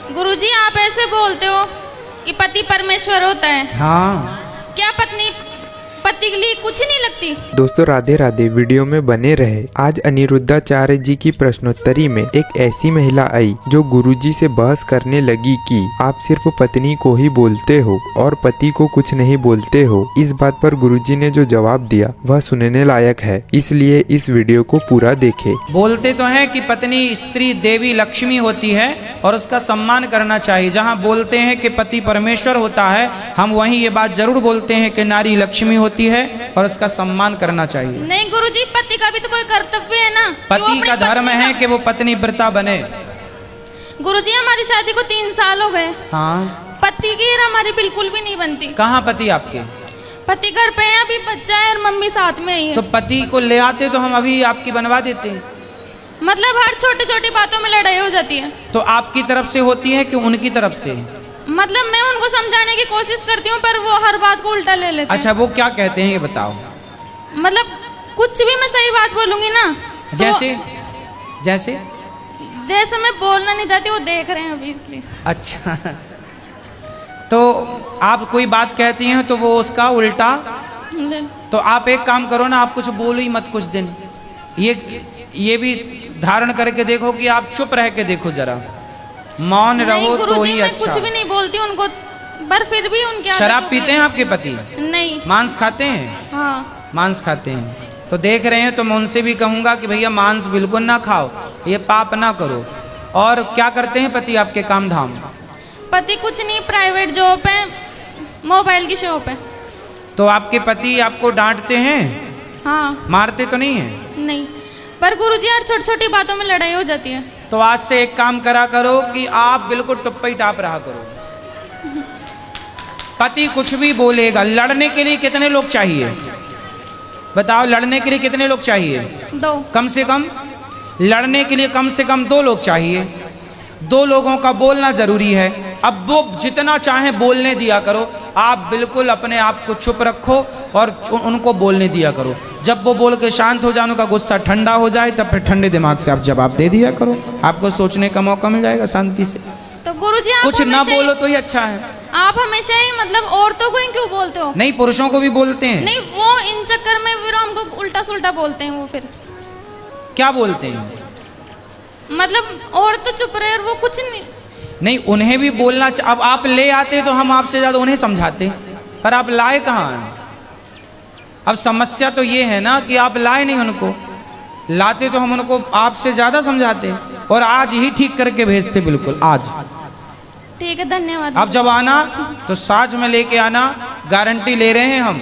गुरुजी आप ऐसे बोलते हो कि पति परमेश्वर होता है। हाँ, क्या पत्नी पति के लिए कुछ नहीं लगती? दोस्तों राधे राधे, वीडियो में बने रहे। आज अनिरुद्धाचार्य जी की प्रश्नोत्तरी में एक ऐसी महिला आई जो गुरुजी से बहस करने लगी कि आप सिर्फ पत्नी को ही बोलते हो और पति को कुछ नहीं बोलते हो। इस बात पर गुरुजी ने जो जवाब दिया वह सुनने लायक है, इसलिए इस वीडियो को पूरा देखें। बोलते तो हैं कि पत्नी स्त्री देवी लक्ष्मी होती है और उसका सम्मान करना चाहिए। जहाँ बोलते हैं कि पति परमेश्वर होता है, हम वहीं ये बात जरूर बोलते हैं कि नारी लक्ष्मी होती है और उसका सम्मान करना चाहिए। नहीं गुरुजी, पति का भी तो कोई कर्तव्य है ना। पति का धर्म है कि वो पत्नी व्रता बने। गुरुजी हमारी शादी को 3 साल हो गए। हाँ, पति की और हमारी बिल्कुल भी नहीं बनती। कहाँ पति आपके? पति घर पे है, अभी बच्चा है और मम्मी साथ में ही है। तो पति को ले आते तो हम अभी आपकी बनवा देते। मतलब हर छोटी छोटी बातों में लड़ाई हो जाती है। तो आपकी तरफ से होती है कि उनकी तरफ से? मतलब मैं उनको समझाने की कोशिश करती हूँ पर वो हर बात को उल्टा ले लेते हैं। अच्छा, वो क्या कहते हैं ये बताओ। मतलब कुछ भी मैं सही बात बोलूंगी ना तो जैसे जैसे जैसे मैं बोलना नहीं चाहती, वो देख रहे हैं अभी इसलिए। अच्छा, तो आप कोई बात कहती हैं तो वो उसका उल्टा। तो आप एक काम करो ना, आप कुछ बोलो ही मत कुछ दिन। ये भी धारण करके देखो कि आप चुप रह के देखो, जरा मौन रहो तो ही मैं अच्छा। कुछ भी नहीं बोलती उनको, पर फिर भी उनके शराब पीते हैं आपके पति? नहीं। मांस खाते हैं? हाँ। मांस खाते हैं तो देख रहे हैं, तो मैं उनसे भी कहूंगा कि भैया मांस बिल्कुल ना खाओ, ये पाप ना करो। और क्या करते हैं पति आपके काम धाम? पति कुछ नहीं, प्राइवेट जॉब है, मोबाइल की शॉप है। तो आपके पति आपको डांटते हैं? हाँ। मारते तो नहीं है? नहीं, पर गुरुजी यार छोटी छोटी बातों में लड़ाई हो जाती है। तो आज से एक काम करा करो कि आप बिल्कुल टुप्पा ही टाप रहा करो। पति कुछ भी बोलेगा। लड़ने के लिए कितने लोग चाहिए बताओ? लड़ने के लिए कितने लोग चाहिए? 2। कम से कम लड़ने के लिए कम से कम 2 लोग चाहिए। 2 लोगों का बोलना जरूरी है। अब वो जितना चाहे बोलने दिया करो, आप बिल्कुल अपने आप को चुप रखो और उनको बोलने दिया करो। जब वो बोल के शांत हो जाए, उनका गुस्सा ठंडा हो जाए, तब फिर ठंडे दिमाग से आप जवाब दे दिया करो। आपको सोचने का मौका मिल जाएगा शांति से। तो गुरुजी आप कुछ ना बोलो तो ही अच्छा है। आप हमेशा ही मतलब औरतों को ही क्यों बोलते हो? नहीं, पुरुषों को भी बोलते हैं। नहीं, वो इन चक्कर में फिर हमको उल्टा सुल्टा बोलते हैं। वो फिर क्या बोलते हैं? मतलब औरत तो चुप रहे और वो कुछ नहीं। उन्हें भी बोलना अब आप ले आते तो हम आपसे ज्यादा उन्हें समझाते, पर आप लाए कहाँ हैं? अब समस्या तो ये है ना कि आप लाए नहीं उनको। लाते तो हम उनको आपसे ज्यादा समझाते और आज ही ठीक करके भेजते। बिल्कुल आज। ठीक है, धन्यवाद। अब जब आना तो साथ में लेके आना। गारंटी ले रहे हैं हम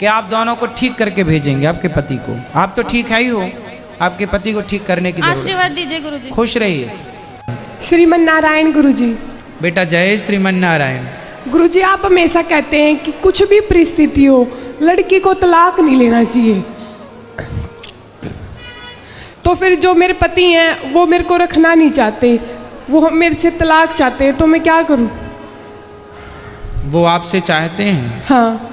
कि आप दोनों को ठीक करके भेजेंगे आपके पति को। आप तो ठीक है ही हो, आपके पति को ठीक करने की जरूरत है। आशीर्वाद दीजिए गुरुजी। खुश रहिए। श्रीमन नारायण गुरुजी। बेटा जय श्रीमन नारायण। गुरुजी आप हमेशा कहते हैं कि कुछ भी परिस्थिति हो, लड़की को तलाक नहीं लेना चाहिए। तो फिर जो मेरे पति हैं वो मेरे को रखना नहीं चाहते, वो मेरे से तलाक चाहते हैं, तो मैं क्या करूं? वो आपसे चाहते हैं? हाँ।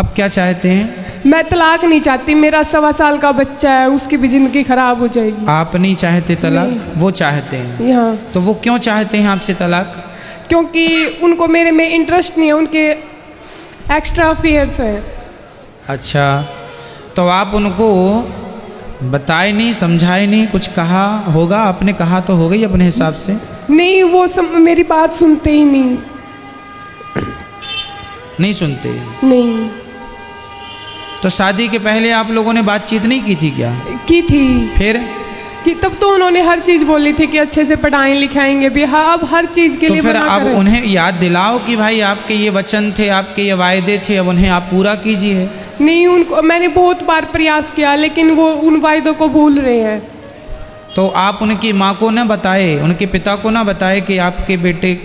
अब क्या चाहते हैं? मैं तलाक नहीं चाहती, मेरा 1.25 साल का बच्चा है, उसकी भी जिंदगी खराब हो जाएगी। आप नहीं चाहते तलाक? वो चाहते हैं। हाँ। तो वो क्यों चाहते हैं आपसे तलाक? क्योंकि उनको मेरे में इंटरेस्ट नहीं है, उनके एक्स्ट्रा अफेयर्स हैं। अच्छा, तो आप उनको बताए नहीं, समझाए नहीं, कुछ कहा होगा? आपने कहा तो हो गई अपने हिसाब से। नहीं, वो मेरी बात सुनते ही नहीं। नहीं सुनते? नहीं। तो शादी के पहले आप लोगों ने बातचीत नहीं की थी क्या? की थी। फिर? कि तब तो उन्होंने हर चीज बोली थी कि अच्छे से पढ़ाएं लिखाएंगे भी। हाँ, अब हर चीज के लिए तो फिर मना अब करें। उन्हें याद दिलाओ कि भाई आपके ये वचन थे, आपके ये वायदे थे, अब उन्हें आप पूरा कीजिए। नहीं, उनको मैंने बहुत बार प्रयास किया, लेकिन वो उन वायदों को भूल रहे हैं। तो आप उनकी माँ को ना बताए, उनके पिता को ना बताए कि आपके बेटे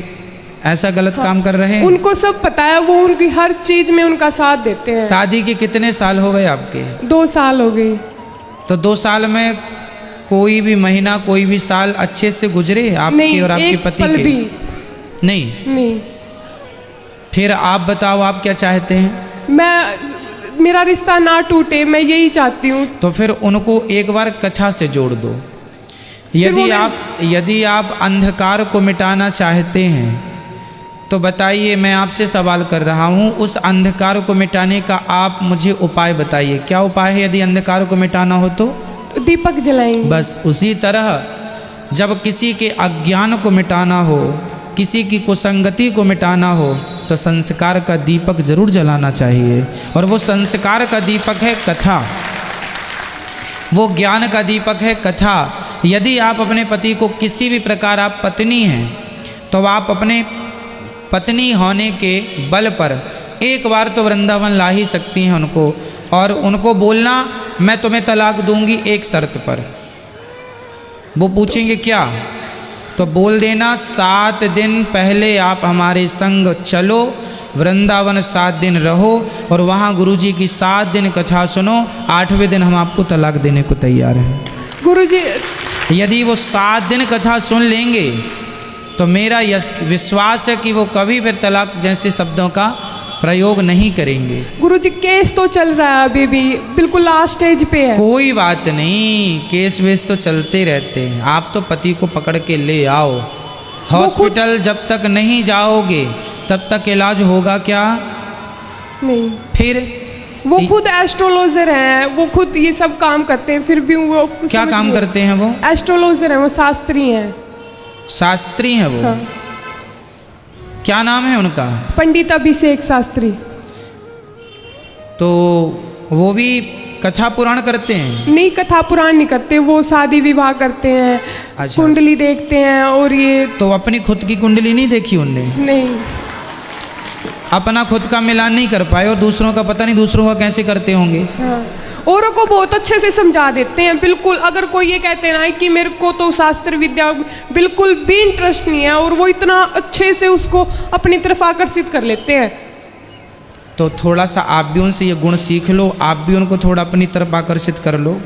ऐसा गलत काम कर रहे हैं? उनको सब पता है, वो उनकी हर चीज में उनका साथ देते हैं। शादी के कितने साल हो गए आपके? 2 साल हो गए। तो 2 साल में कोई भी महीना, कोई भी साल अच्छे से गुजरे आपके और आपके पति के? भी नहीं। फिर आप बताओ, आप क्या चाहते हैं? मेरा रिश्ता ना टूटे, मैं यही चाहती हूँ। तो फिर उनको एक बार कच्छा से जोड़ दो। यदि आप अंधकार को मिटाना चाहते हैं तो बताइए, मैं आपसे सवाल कर रहा हूँ, उस अंधकार को मिटाने का आप मुझे उपाय बताइए। क्या उपाय है यदि अंधकार को मिटाना हो तो? दीपक जलाएंगे। बस उसी तरह जब किसी के अज्ञान को मिटाना हो, किसी की कुसंगति को मिटाना हो, तो संस्कार का दीपक जरूर जलाना चाहिए। और वो संस्कार का दीपक है कथा, वो ज्ञान का दीपक है कथा। यदि आप अपने पति को किसी भी प्रकार, आप पत्नी हैं तो आप अपने पत्नी होने के बल पर एक बार तो वृंदावन ला ही सकती हैं उनको, और उनको बोलना मैं तुम्हें तलाक दूंगी एक शर्त पर। वो पूछेंगे क्या, तो बोल देना 7 दिन पहले आप हमारे संग चलो, वृंदावन 7 दिन रहो और वहाँ गुरुजी की 7 दिन कथा सुनो, 8वें दिन हम आपको तलाक देने को तैयार हैं। गुरुजी, यदि वो 7 दिन कथा सुन लेंगे तो मेरा विश्वास है कि वो कभी फिर तलाक जैसे शब्दों का प्रयोग नहीं करेंगे। गुरुजी केस तो चल रहा है अभी भी, बिल्कुल लास्ट स्टेज पे है। कोई बात नहीं, केस वेस तो चलते रहते हैं। आप तो पति को पकड़ के ले आओ। हॉस्पिटल जब तक नहीं जाओगे तब तक इलाज होगा क्या? नहीं। फिर वो खुद एस्ट्रोलॉजर हैं, वो खुद ये सब काम करते हैं, फिर भी वो क्या काम करते हैं? वो एस्ट्रोलॉजर हैं, वो शास्त्री हैं। शास्त्री हैं वो? हाँ। क्या नाम है उनका? पंडित अभिषेक शास्त्री। तो वो भी कथा पुराण करते हैं? नहीं, कथा पुराण नहीं करते, वो शादी विवाह करते हैं। अच्छा, कुंडली देखते हैं। और ये तो अपनी खुद की कुंडली नहीं देखी उनने? नहीं, अपना खुद का मिलान नहीं कर पाए, और दूसरों का पता नहीं दूसरों का कैसे करते होंगे। हाँ। औरों को बहुत अच्छे से समझा देते हैं। बिल्कुल, अगर कोई ये कहते हैं ना कि मेरे को तो शास्त्र विद्या बिल्कुल भी इंटरेस्ट नहीं है, और वो इतना अच्छे से उसको अपनी तरफ आकर्षित कर लेते हैं। तो थोड़ा सा आप भी उनसे ये गुण सीख लो, आप भी उनको थोड़ा अपनी तरफ आकर्षित कर लो,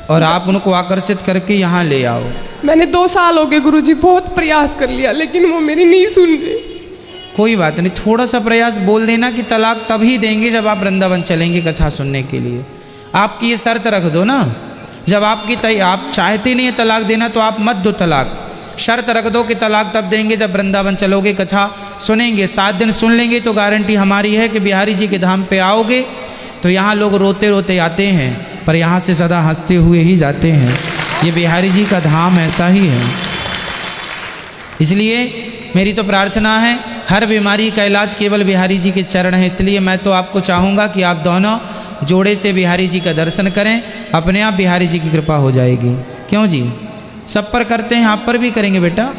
और आप उनको आकर्षित करके यहाँ ले आओ। मैंने 2 साल हो गए गुरुजी, बहुत प्रयास कर लिया, लेकिन वो मेरी नहीं सुन रहे। कोई बात नहीं, थोड़ा सा प्रयास, बोल देना कि तलाक तभी देंगे जब आप वृंदावन चलेंगे कथा सुनने के लिए। आपकी ये शर्त रख दो ना, जब आप चाहते नहीं है तलाक देना तो आप मत दो तलाक। शर्त रख दो कि तलाक तब देंगे जब वृंदावन चलोगे, कथा सुनेंगे, 7 दिन सुन लेंगे, तो गारंटी हमारी है कि बिहारी जी के धाम पे आओगे तो यहाँ लोग रोते रोते आते हैं, पर यहाँ से सदा हंसते हुए ही जाते हैं। ये बिहारी जी का धाम ऐसा ही है। इसलिए मेरी तो प्रार्थना है, हर बीमारी का इलाज केवल बिहारी जी के चरण है। इसलिए मैं तो आपको चाहूँगा कि आप दोनों जोड़े से बिहारी जी का दर्शन करें, अपने आप बिहारी जी की कृपा हो जाएगी। क्यों जी? सब पर करते हैं, आप पर भी करेंगे बेटा।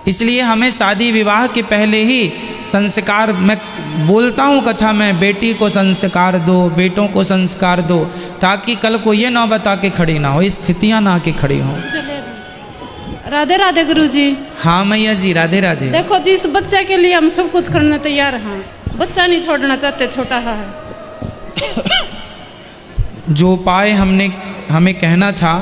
इसलिए हमें शादी विवाह के पहले ही संस्कार, मैं बोलता हूँ कथा में, बेटी को संस्कार दो, बेटों को संस्कार दो, ताकि कल को ये नौबत आके खड़ी ना हो, स्थितियाँ ना आके खड़ी हों। राधे राधे गुरुजी। हाँ मैया जी, राधे राधे। देखो जी, इस बच्चे के लिए हम सब कुछ करने तैयार हैं, बच्चा नहीं छोड़ना चाहते, छोटा है। जो उपाय हमें कहना था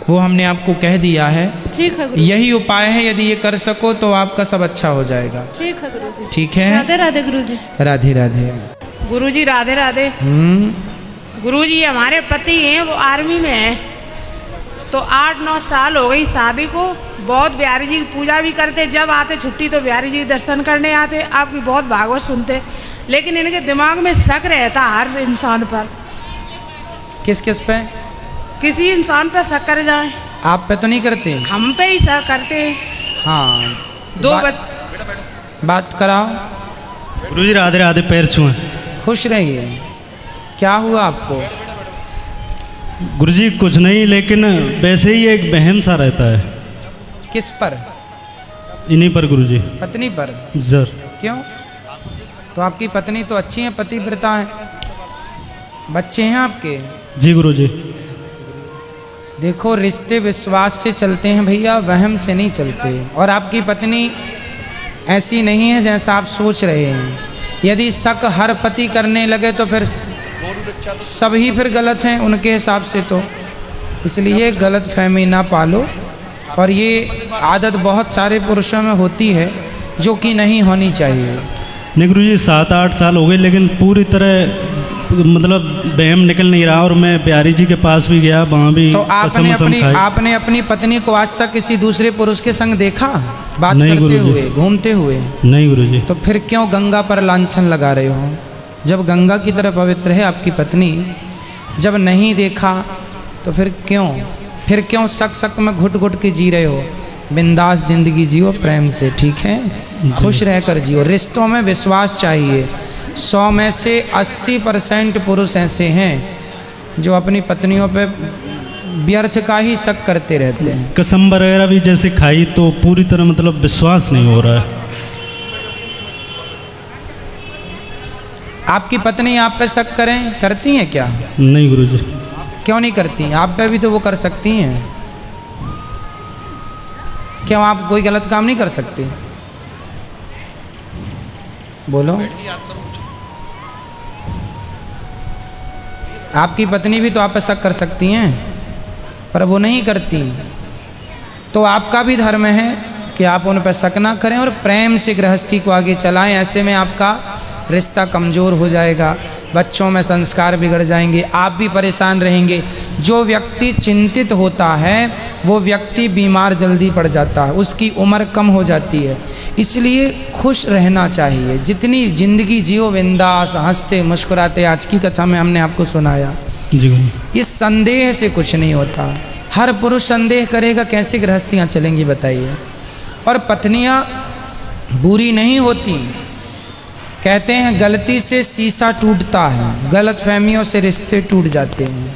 वो हमने आपको कह दिया है। ठीक है गुरुजी। यही उपाय है, यदि ये कर सको तो आपका सब अच्छा हो जाएगा। ठीक है गुरुजी। ठीक है, राधे राधे गुरुजी। राधे राधे। गुरुजी राधे राधे। गुरुजी हमारे पति हैं, वो आर्मी में हैं, तो 8-9 साल हो गई शादी को। बहुत बिहारी जी की पूजा भी करते, जब आते छुट्टी तो बिहारी जी दर्शन करने आते, आपकी बहुत भागवत सुनते, लेकिन इनके दिमाग में शक रहता हर इंसान पर। किस किस पे? किसी इंसान पर शक कर जाए। आप पे तो नहीं करते? हम पे ही शक करते हैं। हाँ, बात कराओ। गुरुजी राधे राधे, पैर छुएं। खुश रहिए। क्या हुआ आपको? गुरुजी कुछ नहीं, लेकिन वैसे ही एक बहन सा रहता है। किस पर? इन्हीं पर गुरुजी। पत्नी पर? जर। क्यों? तो आपकी पत्नी तो अच्छी है, पतिव्रता है, बच्चे हैं आपके? जी गुरुजी। देखो, रिश्ते विश्वास से चलते हैं भैया, वहम से नहीं चलते। और आपकी पत्नी ऐसी नहीं है जैसा आप सोच रहे हैं। यदि शक हर पति करने लगे तो फिर सभी फिर गलत हैं उनके हिसाब से। तो इसलिए गलत फहमी ना पालो, और ये आदत बहुत सारे पुरुषों में होती है जो कि नहीं होनी चाहिए। नहीं गुरुजी, 7-8 साल हो गए, लेकिन पूरी तरह मतलब बहम निकल नहीं रहा, और मैं बिहारी जी के पास भी गया, वहाँ भी तो कसम वसम खाई। आपने अपनी पत्नी को आज तक किसी दूसरे पुरुष के संग देखा, बात नहीं करते गुरुजी। हुए, घूमते हुए? नहीं गुरुजी। तो फिर क्यों गंगा पर लांछन लगा रहे हो? जब गंगा की तरह पवित्र है आपकी पत्नी, जब नहीं देखा तो फिर क्यों शक शक में घुट घुट के जी रहे हो? बिंदास जिंदगी जियो प्रेम से, ठीक है? खुश रहकर जियो। रिश्तों में विश्वास चाहिए। 100 में से 80% पुरुष ऐसे हैं जो अपनी पत्नियों पे व्यर्थ का ही शक करते रहते हैं। कसम वगैरह भी जैसे खाई तो पूरी तरह मतलब विश्वास नहीं हो रहा है। आपकी पत्नी आप पे शक करती हैं क्या? नहीं गुरुजी। क्यों नहीं करती? आप पे भी तो वो कर सकती हैं। क्यों आप कोई गलत काम नहीं कर सकते? बोलो। आपकी पत्नी भी तो आप पे शक कर सकती हैं, पर वो नहीं करती। तो आपका भी धर्म है कि आप उन पर शक ना करें और प्रेम से गृहस्थी को आगे चलाएं। ऐसे में आपका रिश्ता कमज़ोर हो जाएगा, बच्चों में संस्कार बिगड़ जाएंगे, आप भी परेशान रहेंगे। जो व्यक्ति चिंतित होता है वो व्यक्ति बीमार जल्दी पड़ जाता है, उसकी उम्र कम हो जाती है। इसलिए खुश रहना चाहिए। जितनी ज़िंदगी जियो बिंदास, हंसते मुस्कुराते। आज की कथा में हमने आपको सुनाया, जी गुरुजी। इस संदेह से कुछ नहीं होता। हर पुरुष संदेह करेगा, कैसे गृहस्थियाँ चलेंगी बताइए? और पत्नियाँ बुरी नहीं होती। कहते हैं गलती से शीशा टूटता है, गलत फहमियों से रिश्ते टूट जाते हैं।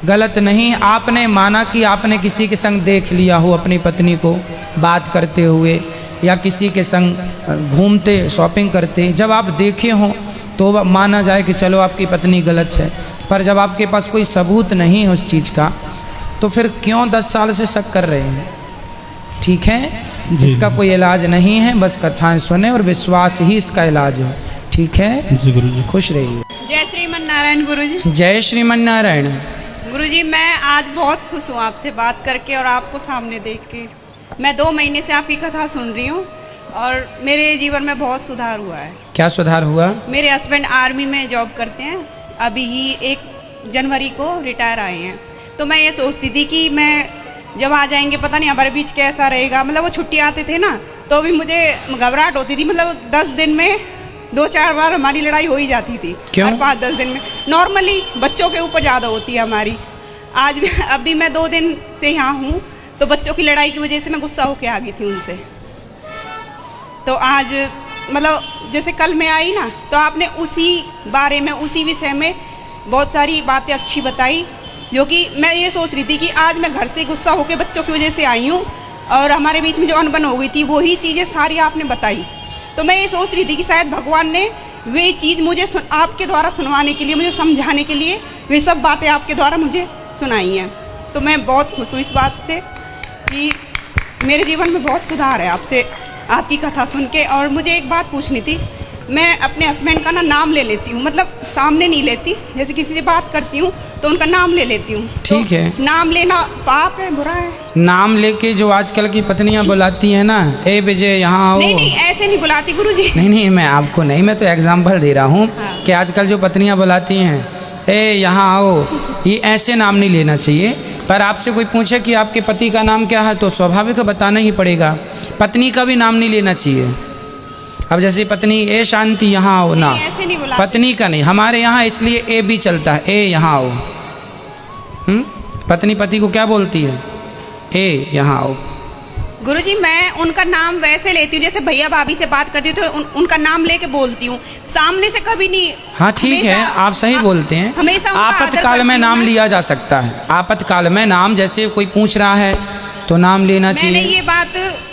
गलत नहीं, आपने माना कि आपने किसी के संग देख लिया हो अपनी पत्नी को बात करते हुए, या किसी के संग घूमते शॉपिंग करते, जब आप देखे हों तो माना जाए कि चलो आपकी पत्नी गलत है। पर जब आपके पास कोई सबूत नहीं है उस चीज़ का, तो फिर क्यों 10 साल से शक कर रहे हैं? ठीक है, इसका कोई इलाज नहीं है, बस कथाएं सुने और विश्वास ही इसका इलाज है। ठीक है जी गुरुजी। खुश रहिए। जय श्रीमन नारायण गुरुजी। जय श्रीमन नारायण। गुरुजी मैं आज बहुत खुश हूँ आपसे बात करके और आपको सामने देख के। मैं 2 महीने से आपकी कथा सुन रही हूँ और मेरे जीवन में बहुत सुधार हुआ है। क्या सुधार हुआ? मेरे हस्बैंड आर्मी में जॉब करते हैं, अभी ही 1 जनवरी को रिटायर आए हैं। तो मैं ये सोचती थी कि मैं जब आ जाएंगे पता नहीं हमारे बीच कैसा रहेगा। मतलब वो छुट्टी आते थे ना तो भी मुझे घबराहट होती थी। मतलब 10 दिन में 2-4 बार हमारी लड़ाई हो ही जाती थी। क्यों? हर 5-10 दिन में। नॉर्मली बच्चों के ऊपर ज़्यादा होती है हमारी। आज भी अभी मैं 2 दिन से यहाँ हूँ तो बच्चों की लड़ाई की वजह से मैं गुस्सा होकर आ गई थी उनसे। तो आज मतलब जैसे कल मैं आई ना तो आपने उसी बारे में, उसी विषय में बहुत सारी बातें अच्छी बताई, जो कि मैं ये सोच रही थी कि आज मैं घर से गुस्सा होकर बच्चों की वजह से आई हूँ और हमारे बीच में जो अनबन हो गई थी वही चीज़ें सारी आपने बताई। तो मैं ये सोच रही थी कि शायद भगवान ने वे चीज़ मुझे आपके द्वारा सुनवाने के लिए, मुझे समझाने के लिए वे सब बातें आपके द्वारा मुझे सुनाई हैं। तो मैं बहुत खुश हूँ इस बात से कि मेरे जीवन में बहुत सुधार है आपसे आपकी कथा सुन के। और मुझे एक बात पूछनी थी, मैं अपने हस्बैंड का ना नाम ले लेती हूँ, मतलब सामने नहीं लेती, जैसे किसी से बात करती हूँ तो उनका नाम ले लेती हूँ। ठीक है। नाम लेना पाप है, बुरा है? नाम लेके जो आजकल की पत्नियां बुलाती हैं ना, ए विजय यहाँ आओ। नहीं नहीं ऐसे नहीं बुलाती गुरुजी। नहीं मैं आपको नहीं, मैं तो एग्जाम्पल दे रहा हूँ कि आजकल जो पत्नियां बुलाती हैं ए यहाँ आओ, ये ऐसे नाम नहीं लेना चाहिए। पर आपसे कोई पूछे कि आपके पति का नाम क्या है तो स्वाभाविक बताना ही पड़ेगा। पत्नी का भी नाम नहीं लेना चाहिए। अब जैसे पत्नी ए शांति यहाँ आओ ना, ऐसे नहीं बुलाते। पत्नी का नहीं, हमारे यहाँ इसलिए ए भी चलता है, ए यहाँ आओ। पत्नी पति को क्या बोलती है? ए यहाँ आओ। गुरुजी मैं उनका नाम वैसे लेती हूँ जैसे भैया भाभी से बात करती हूँ तो उनका नाम लेके बोलती हूँ, सामने से कभी नहीं। हाँ ठीक है, आप सही बोलते हैं। हमेशा आपातकाल में नाम लिया जा सकता है। आपातकाल में नाम, जैसे कोई पूछ रहा है तो नाम लेना चाहिए। मैंने ये बात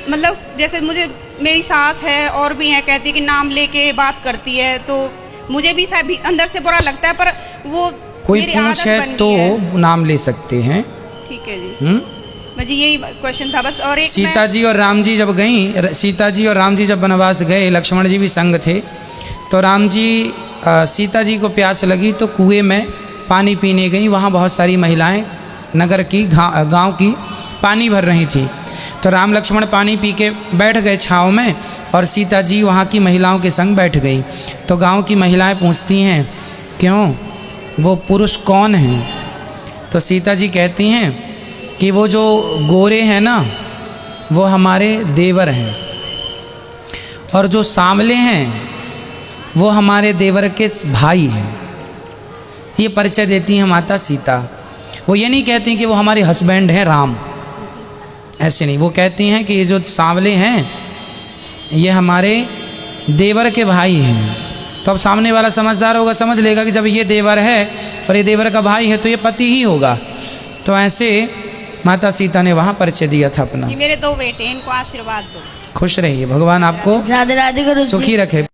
मतलब जैसे मुझे मेरी सास है और भी है कहती है कि नाम लेके बात करती है, तो मुझे भी अंदर से बुरा लगता है, पर वो कोई पूछे तो नाम ले सकते हैं। ठीक है जी। मुझे यही क्वेश्चन था बस। और एक सीता जी और राम जी जब गई, सीता जी और राम जी जब वनवास गए, लक्ष्मण जी भी संग थे, तो राम जी सीता जी को प्यास लगी तो कुएं में पानी पीने गई। वहाँ बहुत सारी महिलाएं नगर की गांव की पानी भर रही थी। तो राम लक्ष्मण पानी पी के बैठ गए छाँव में और सीता जी वहाँ की महिलाओं के संग बैठ गई। तो गांव की महिलाएं पूछती हैं क्यों वो पुरुष कौन हैं? तो सीता जी कहती हैं कि वो जो गोरे हैं ना, वो हमारे देवर हैं, और जो सांवले हैं वो हमारे देवर के भाई हैं। ये परिचय देती हैं माता सीता। वो ये नहीं कहती कि वो हमारे हस्बैंड हैं राम, ऐसे नहीं। वो कहती हैं कि ये जो सांवले हैं ये हमारे देवर के भाई हैं। तो अब सामने वाला समझदार होगा, समझ लेगा कि जब ये देवर है और ये देवर का भाई है तो ये पति ही होगा। तो ऐसे माता सीता ने वहाँ परिचय दिया था अपना। ये मेरे 2 बेटे हैं, इनको आशीर्वाद दो। खुश रहिए, भगवान आपको राधे राधे गुरु जी। सुखी रखे।